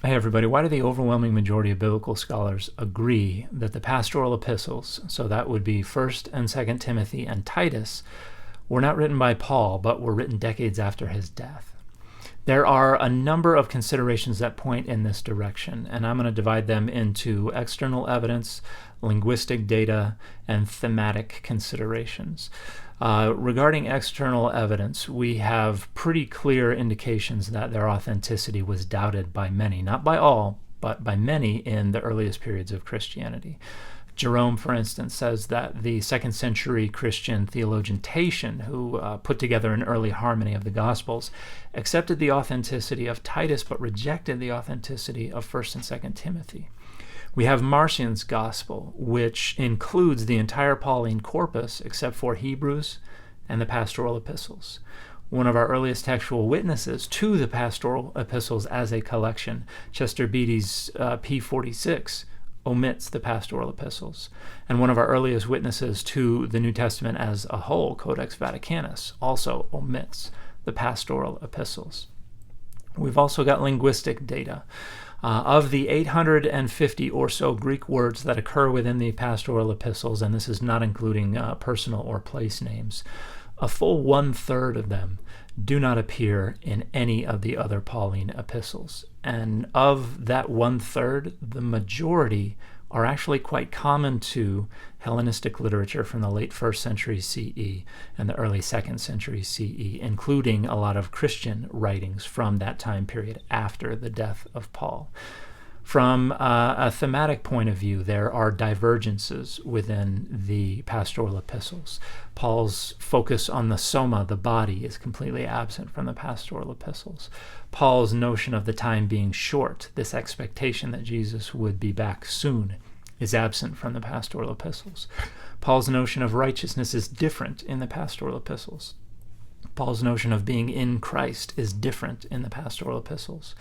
Hey everybody, why do the overwhelming majority of biblical scholars agree that the pastoral epistles, so that would be 1st and 2nd Timothy and Titus, were not written by Paul, but were written decades after his death? There are a number of considerations that point in this direction, and I'm going to divide them into external evidence, linguistic data, and thematic considerations. Regarding external evidence, we have pretty clear indications that their authenticity was doubted by many, not by all, but by many in the earliest periods of Christianity. Jerome, for instance, says that the 2nd century Christian theologian Tatian, who put together an early harmony of the Gospels, accepted the authenticity of Titus but rejected the authenticity of 1st and 2nd Timothy. We have Marcion's Gospel, which includes the entire Pauline corpus except for Hebrews and the Pastoral Epistles. One of our earliest textual witnesses to the Pastoral Epistles as a collection, Chester Beatty's P46, omits the Pastoral Epistles. And one of our earliest witnesses to the New Testament as a whole, Codex Vaticanus, also omits the Pastoral Epistles. We've also got linguistic data. Of the 850 or so Greek words that occur within the Pastoral Epistles, and this is not including personal or place names, a full 1/3 of them do not appear in any of the other Pauline epistles. And of that 1/3, the majority are actually quite common to Hellenistic literature from the late 1st century CE and the early 2nd century CE, including a lot of Christian writings from that time period after the death of Paul. From a thematic point of view, there are divergences within the pastoral epistles. Paul's focus on the soma, the body, is completely absent from the pastoral epistles. Paul's notion of the time being short, this expectation that Jesus would be back soon, is absent from the pastoral epistles. Paul's notion of righteousness is different in the pastoral epistles. Paul's notion of being in Christ is different in the pastoral epistles.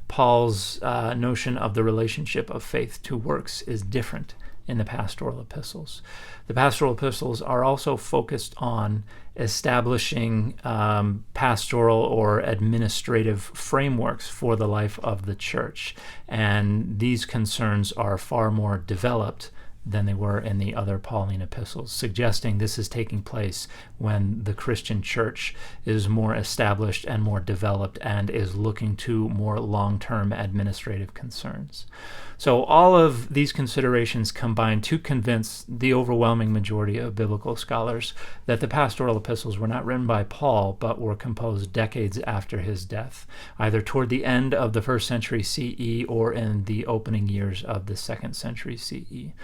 Paul's notion of the relationship of faith to works is different in the pastoral epistles. The pastoral epistles are also focused on establishing pastoral or administrative frameworks for the life of the church, and these concerns are far more developed than they were in the other Pauline epistles, suggesting this is taking place when the Christian church is more established and more developed and is looking to more long-term administrative concerns. So all of these considerations combine to convince the overwhelming majority of biblical scholars that the pastoral epistles were not written by Paul, but were composed decades after his death, either toward the end of the 1st century CE or in the opening years of the 2nd century CE.